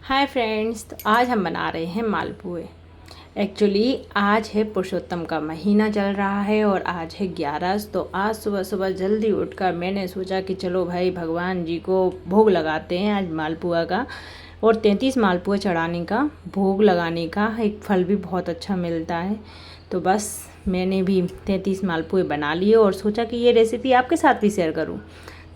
Hi friends, तो आज हम बना रहे हैं मालपुए। एक्चुअली आज है पुरुषोत्तम का महीना चल रहा है और आज है 11। तो आज सुबह सुबह जल्दी उठकर मैंने सोचा कि चलो भाई भगवान जी को भोग लगाते हैं आज मालपुआ का। और 33 मालपुए चढ़ाने का, भोग लगाने का एक फल भी बहुत अच्छा मिलता है। तो बस मैंने भी 33 मालपुए बना लिए और सोचा कि ये रेसिपी आपके साथ भी शेयर करूँ।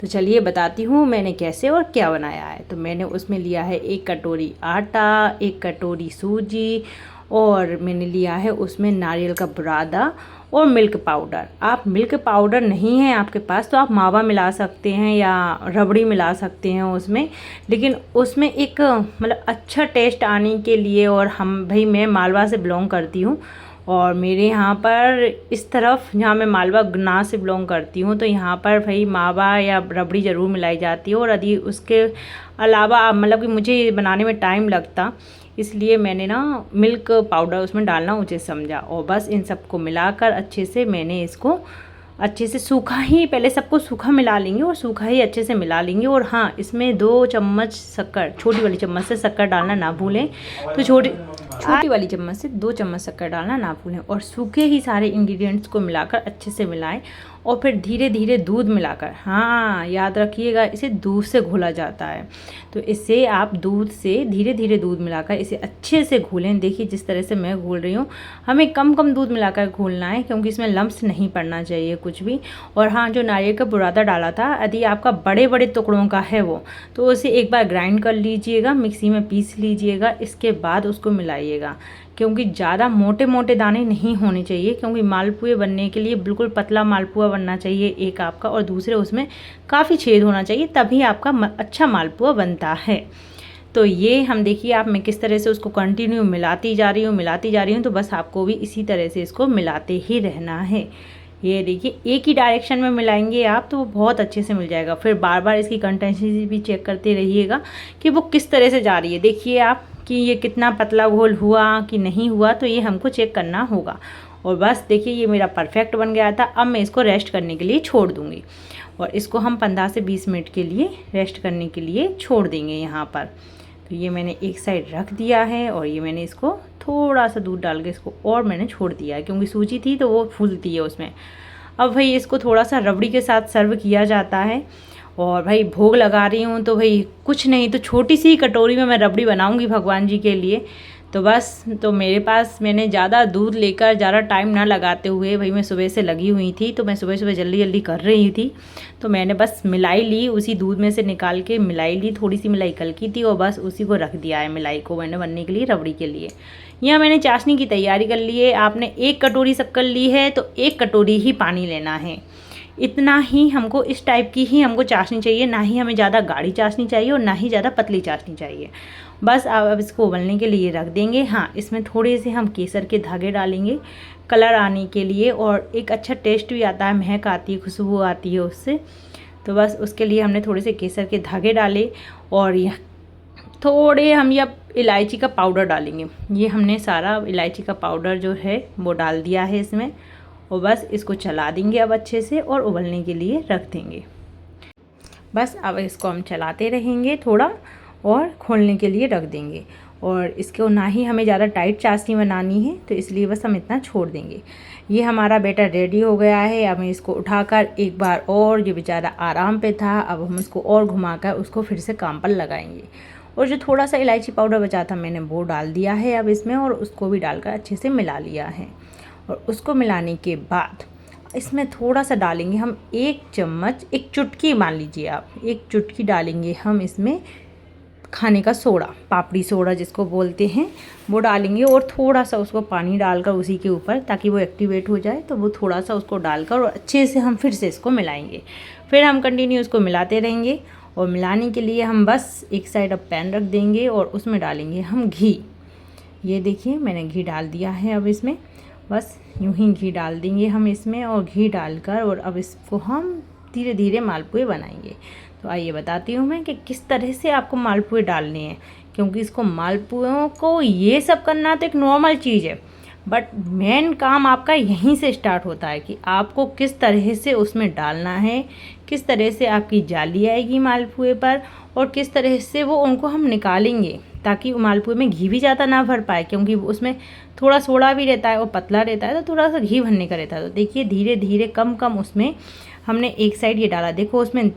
तो चलिए बताती हूँ मैंने कैसे और क्या बनाया है। तो मैंने उसमें लिया है 1 कटोरी आटा, 1 कटोरी सूजी और मैंने लिया है उसमें नारियल का बुरादा और मिल्क पाउडर। आप मिल्क पाउडर नहीं है आपके पास तो आप मावा मिला सकते हैं या रबड़ी मिला सकते हैं उसमें, लेकिन उसमें एक मतलब अच्छा टेस्ट आने के लिए। और भाई मैं मालवा से बिलोंग करती हूँ और मेरे यहाँ पर इस तरफ जहाँ मैं मालवा गुना से बिलोंग करती हूँ तो यहाँ पर भाई मावा या रबड़ी ज़रूर मिलाई जाती है। और यदि उसके अलावा मतलब कि मुझे बनाने में टाइम लगता, इसलिए मैंने ना मिल्क पाउडर उसमें डालना उचित समझा। और बस इन सबको मिलाकर अच्छे से मैंने इसको अच्छे से सूखा ही, पहले सबको सूखा मिला लेंगे और सूखा ही अच्छे से मिला लेंगे। और हाँ, इसमें 2 चम्मच शक्कर, छोटी वाली चम्मच से शक्कर डालना ना भूलें। तो छोटी वाली चम्मच से 2 चम्मच शक्कर डालना ना भूलें। और सूखे ही सारे इंग्रेडिएंट्स को मिलाकर अच्छे से मिलाएं और फिर धीरे धीरे दूध मिलाकर, हाँ याद रखिएगा इसे दूध से घोला जाता है। तो इससे आप दूध से धीरे धीरे दूध मिलाकर इसे अच्छे से घोलें। देखिए जिस तरह से मैं घोल रही हूँ, हमें कम कम दूध मिलाकर घोलना है क्योंकि इसमें लम्स नहीं पड़ना चाहिए कुछ भी। और हाँ, जो नारियल का बुरादा डाला था, यदि आपका बड़े बड़े टुकड़ों का है वो, तो उसे एक बार ग्राइंड कर लीजिएगा, मिक्सी में पीस लीजिएगा। इसके बाद उसको मिलाइएगा क्योंकि ज़्यादा मोटे मोटे दाने नहीं होने चाहिए, क्योंकि मालपुए बनने के लिए बिल्कुल पतला मालपुआ बनना चाहिए एक आपका, और दूसरे उसमें काफ़ी छेद होना चाहिए, तभी आपका अच्छा मालपुआ बनता है। तो ये हम देखिए आप मैं किस तरह से उसको कंटिन्यू मिलाती जा रही हूँ। तो बस आपको भी इसी तरह से इसको मिलाते ही रहना है। ये देखिए एक ही डायरेक्शन में मिलाएंगे आप तो वो बहुत अच्छे से मिल जाएगा। फिर बार बार इसकी कंसिस्टेंसी भी चेक करते रहिएगा कि वो किस तरह से जा रही है। देखिए आप कि ये कितना पतला घोल हुआ कि नहीं हुआ, तो ये हमको चेक करना होगा। और बस देखिए ये मेरा परफेक्ट बन गया था। अब मैं इसको रेस्ट करने के लिए छोड़ दूँगी और इसको हम 15 से 20 मिनट के लिए रेस्ट करने के लिए छोड़ देंगे यहाँ पर। तो ये मैंने एक साइड रख दिया है और ये मैंने इसको थोड़ा सा दूध डाल के इसको और मैंने छोड़ दिया है, क्योंकि सूजी थी तो वो फूलती है उसमें। अब भाई इसको थोड़ा सा रबड़ी के साथ सर्व किया जाता है। और भाई भोग लगा रही हूँ तो भाई कुछ नहीं तो छोटी सी कटोरी में मैं रबड़ी बनाऊँगी भगवान जी के लिए। तो बस तो मेरे पास मैंने ज़्यादा दूध लेकर ज़्यादा टाइम ना लगाते हुए, भाई मैं सुबह से लगी हुई थी तो मैं सुबह सुबह जल्दी जल्दी कर रही थी, तो मैंने बस मिलाई ली, उसी दूध में से निकाल के मिलाई ली। थोड़ी सी मिलाई कल की थी और बस उसी को रख दिया है मिलाई को मैंने बनने के लिए रबड़ी के लिए। यहाँ मैंने चाशनी की तैयारी कर ली है। आपने 1 कटोरी शक्कर ली है तो 1 कटोरी ही पानी लेना है। इतना ही हमको, इस टाइप की ही हमको चाशनी चाहिए, ना ही हमें ज़्यादा गाढ़ी चाशनी चाहिए और ना ही ज़्यादा पतली चाशनी चाहिए। बस अब इसको उबलने के लिए रख देंगे। हाँ, इसमें थोड़े से हम केसर के धागे डालेंगे कलर आने के लिए, और एक अच्छा टेस्ट भी आता है, महक आती है, खुशबू आती है उससे। तो बस उसके लिए हमने थोड़े से केसर के धागे डाले और यह थोड़े हम ये इलायची का पाउडर डालेंगे। ये हमने सारा इलायची का पाउडर जो है वो डाल दिया है इसमें, और बस इसको चला देंगे अब अच्छे से और उबलने के लिए रख देंगे। बस अब इसको हम चलाते रहेंगे थोड़ा और खोलने के लिए रख देंगे। और इसको ना ही हमें ज़्यादा टाइट चाशनी बनानी है, तो इसलिए बस हम इतना छोड़ देंगे। ये हमारा बैटर रेडी हो गया है। अब हम इसको उठाकर एक बार और, ये बेचारा आराम पे था, अब हम इसको और घुमाकर उसको फिर से काम पर लगाएंगे। और जो थोड़ा सा इलायची पाउडर बचा था मैंने वो डाल दिया है अब इसमें, और उसको भी डालकर अच्छे से मिला लिया है। और उसको मिलाने के बाद इसमें थोड़ा सा डालेंगे हम 1 चम्मच, 1 चुटकी मान लीजिए आप, 1 चुटकी डालेंगे हम इसमें खाने का सोडा, पापड़ी सोडा जिसको बोलते हैं, वो डालेंगे। और थोड़ा सा उसको पानी डालकर उसी के ऊपर, ताकि वो एक्टिवेट हो जाए, तो वो थोड़ा सा उसको डालकर और अच्छे से हम फिर से इसको मिलाएंगे। फिर हम कंटिन्यू इसको मिलाते रहेंगे। और मिलाने के लिए हम बस एक साइड अब पैन रख देंगे और उसमें डालेंगे हम घी। ये देखिए मैंने घी डाल दिया है। अब इसमें बस यूं ही घी डाल देंगे हम इसमें, और घी डालकर और अब इसको हम धीरे धीरे मालपुए बनाएंगे। तो आइए बताती हूँ मैं कि किस तरह से आपको मालपुए डालने हैं, क्योंकि इसको मालपुओं को ये सब करना तो एक नॉर्मल चीज़ है, बट मेन काम आपका यहीं से स्टार्ट होता है कि आपको किस तरह से उसमें डालना है, किस तरह से आपकी जाली आएगी मालपुए पर और किस तरह से वो उनको हम निकालेंगे, ताकि मालपुए में घी भी ज़्यादा ना भर पाए, क्योंकि उसमें थोड़ा सोडा भी रहता है और पतला रहता है, तो थोड़ा सा घी भरने का रहता है। तो देखिए धीरे धीरे कम कम उसमें हमने एक साइड ये डाला, देखो उसमें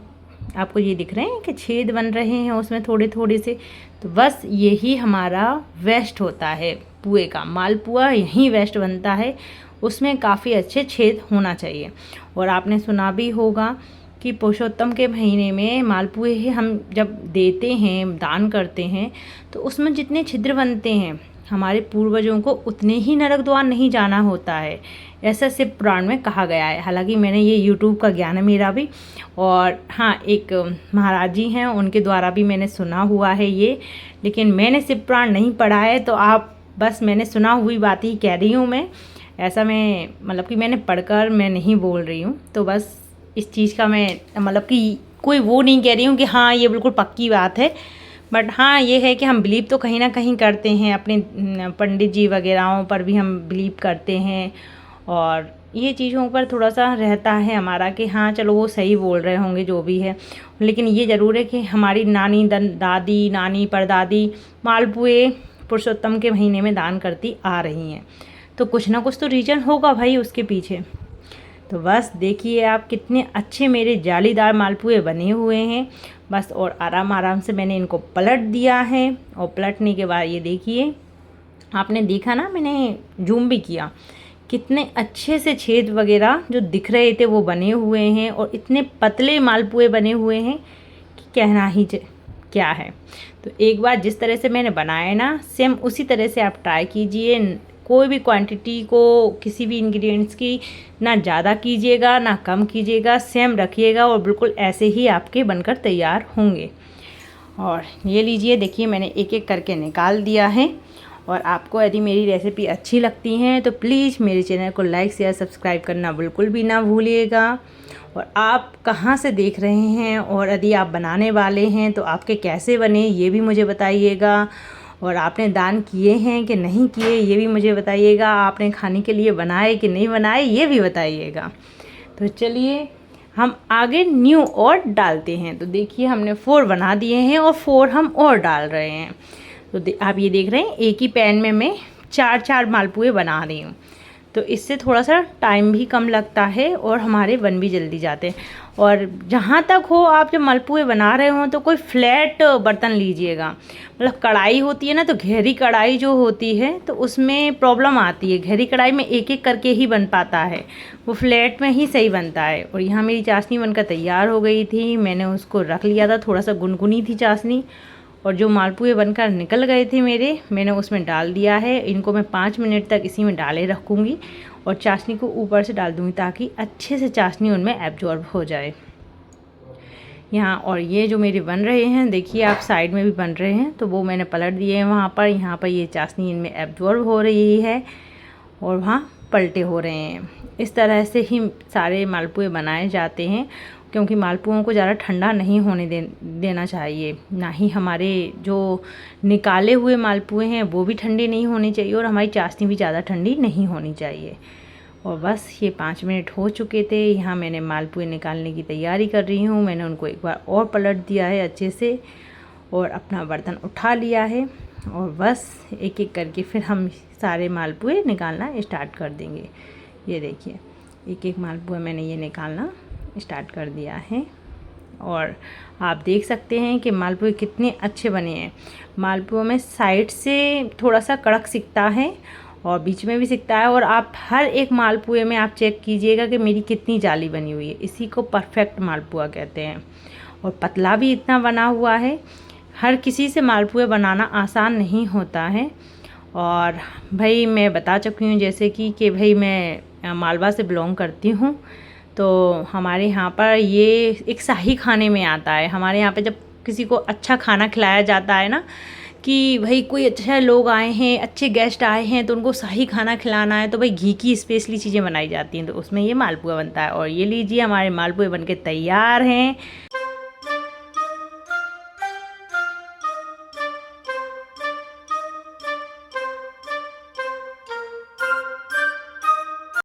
आपको ये दिख रहे हैं कि छेद बन रहे हैं उसमें थोड़े थोड़े से। तो बस यही हमारा वेस्ट होता है पुए का, मालपुआ यहीं वेस्ट बनता है, उसमें काफ़ी अच्छे छेद होना चाहिए। और आपने सुना भी होगा कि पुरुषोत्तम के महीने में मालपुए हम जब देते हैं, दान करते हैं, तो उसमें जितने छिद्र बनते हैं हमारे पूर्वजों को उतने ही नरक द्वार नहीं जाना होता है, ऐसा शिव पुराण में कहा गया है। हालांकि मैंने ये यूट्यूब का ज्ञान है मेरा भी, और हाँ एक महाराज जी हैं उनके द्वारा भी मैंने सुना हुआ है ये, लेकिन मैंने शिव पुराण नहीं पढ़ा है, तो आप बस मैंने सुना हुई बात ही कह रही हूँ मैं। ऐसा मैं मतलब कि मैंने पढ़कर मैं नहीं बोल रही हूँ, तो बस इस चीज़ का मैं मतलब कि कोई वो नहीं कह रही हूँ कि हाँ ये बिल्कुल पक्की बात है, बट हाँ ये है कि हम बिलीव तो कहीं ना कहीं करते हैं, अपने पंडित जी वगैरहों पर भी हम बिलीव करते हैं, और ये चीज़ों पर थोड़ा सा रहता है हमारा कि हाँ चलो वो सही बोल रहे होंगे जो भी है। लेकिन ये ज़रूर है कि हमारी नानी दादी नानी परदादी मालपुए पुरुषोत्तम के महीने में दान करती आ रही हैं, तो कुछ ना कुछ तो रीज़न होगा भाई उसके पीछे। तो बस देखिए आप कितने अच्छे मेरे जालीदार मालपुए बने हुए हैं बस, और आराम आराम से मैंने इनको पलट दिया है। और पलटने के बाद ये देखिए, आपने देखा ना, मैंने जूम भी किया, कितने अच्छे से छेद वगैरह जो दिख रहे थे वो बने हुए हैं, और इतने पतले मालपुए बने हुए हैं कि कहना ही क्या है। तो एक बार जिस तरह से मैंने बनाया ना, सेम उसी तरह से आप ट्राई कीजिए। कोई भी क्वांटिटी को किसी भी इंग्रेडिएंट्स की ना ज़्यादा कीजिएगा ना कम कीजिएगा, सेम रखिएगा और बिल्कुल ऐसे ही आपके बनकर तैयार होंगे। और ये लीजिए देखिए मैंने एक एक करके निकाल दिया है। और आपको यदि मेरी रेसिपी अच्छी लगती है तो प्लीज़ मेरे चैनल को लाइक शेयर सब्सक्राइब करना बिल्कुल भी ना भूलिएगा। और आप कहाँ से देख रहे हैं, और यदि आप बनाने वाले हैं तो आपके कैसे बने ये भी मुझे बताइएगा। और आपने दान किए हैं कि नहीं किए ये भी मुझे बताइएगा। आपने खाने के लिए बनाए कि नहीं बनाए ये भी बताइएगा। तो चलिए हम आगे न्यू और डालते हैं। तो देखिए हमने 4 बना दिए हैं और 4 हम और डाल रहे हैं। तो आप ये देख रहे हैं एक ही पैन में मैं 4 मालपुए बना रही हूँ, तो इससे थोड़ा सा टाइम भी कम लगता है और हमारे बन भी जल्दी जाते हैं। और जहाँ तक हो आप जब मालपुए बना रहे हो तो कोई फ्लैट बर्तन लीजिएगा। मतलब कढ़ाई होती है ना, तो गहरी कढ़ाई जो होती है तो उसमें प्रॉब्लम आती है, गहरी कढ़ाई में एक एक करके ही बन पाता है, वो फ्लैट में ही सही बनता है। और यहाँ मेरी चाशनी बनकर तैयार हो गई थी, मैंने उसको रख लिया था, थोड़ा सा गुनगुनी थी चाशनी, और जो मालपुए बनकर निकल गए थे मेरे, मैंने उसमें डाल दिया है। इनको मैं 5 मिनट तक इसी में डाले रखूँगी और चाशनी को ऊपर से डाल दूँगी ताकि अच्छे से चाशनी उनमें एब्जॉर्ब हो जाए यहाँ। और ये जो मेरे बन रहे हैं देखिए आप, साइड में भी बन रहे हैं, तो वो मैंने पलट दिए हैं वहाँ पर। यहाँ पर ये चाशनी इनमें एब्जॉर्ब हो रही है और वहाँ पलटे हो रहे हैं। इस तरह से ही सारे मालपुए बनाए जाते हैं, क्योंकि मालपुओं को ज़्यादा ठंडा नहीं होने देना चाहिए, ना ही हमारे जो निकाले हुए मालपुए हैं वो भी ठंडे नहीं होने चाहिए, और हमारी चाशनी भी ज़्यादा ठंडी नहीं होनी चाहिए। और बस ये 5 मिनट हो चुके थे। यहाँ मैंने मालपुए निकालने की तैयारी कर रही हूँ। मैंने उनको एक बार और पलट दिया है अच्छे से और अपना बर्तन उठा लिया है, और बस एक एक करके फिर हम सारे मालपुए निकालना स्टार्ट कर देंगे। ये देखिए एक एक मालपुआ मैंने ये निकालना स्टार्ट कर दिया है, और आप देख सकते हैं कि मालपुए कितने अच्छे बने हैं। मालपुओं में साइड से थोड़ा सा कड़क सिकता है और बीच में भी सिकता है, और आप हर एक मालपुए में आप चेक कीजिएगा कि मेरी कितनी जाली बनी हुई है। इसी को परफेक्ट मालपुआ कहते हैं। और पतला भी इतना बना हुआ है, हर किसी से मालपुए बनाना आसान नहीं होता है। और भाई मैं बता चुकी हूँ जैसे कि भाई मैं मालवा से बिलोंग करती हूँ, तो हमारे यहाँ पर ये एक शाही खाने में आता है। हमारे यहाँ पे जब किसी को अच्छा खाना खिलाया जाता है ना, कि भाई कोई अच्छे लोग आए हैं, अच्छे गेस्ट आए हैं, तो उनको शाही खाना खिलाना है, तो भाई घी की स्पेशली चीज़ें बनाई जाती हैं, तो उसमें ये मालपुआ बनता है। और ये लीजिए हमारे मालपुए बनके तैयार हैं।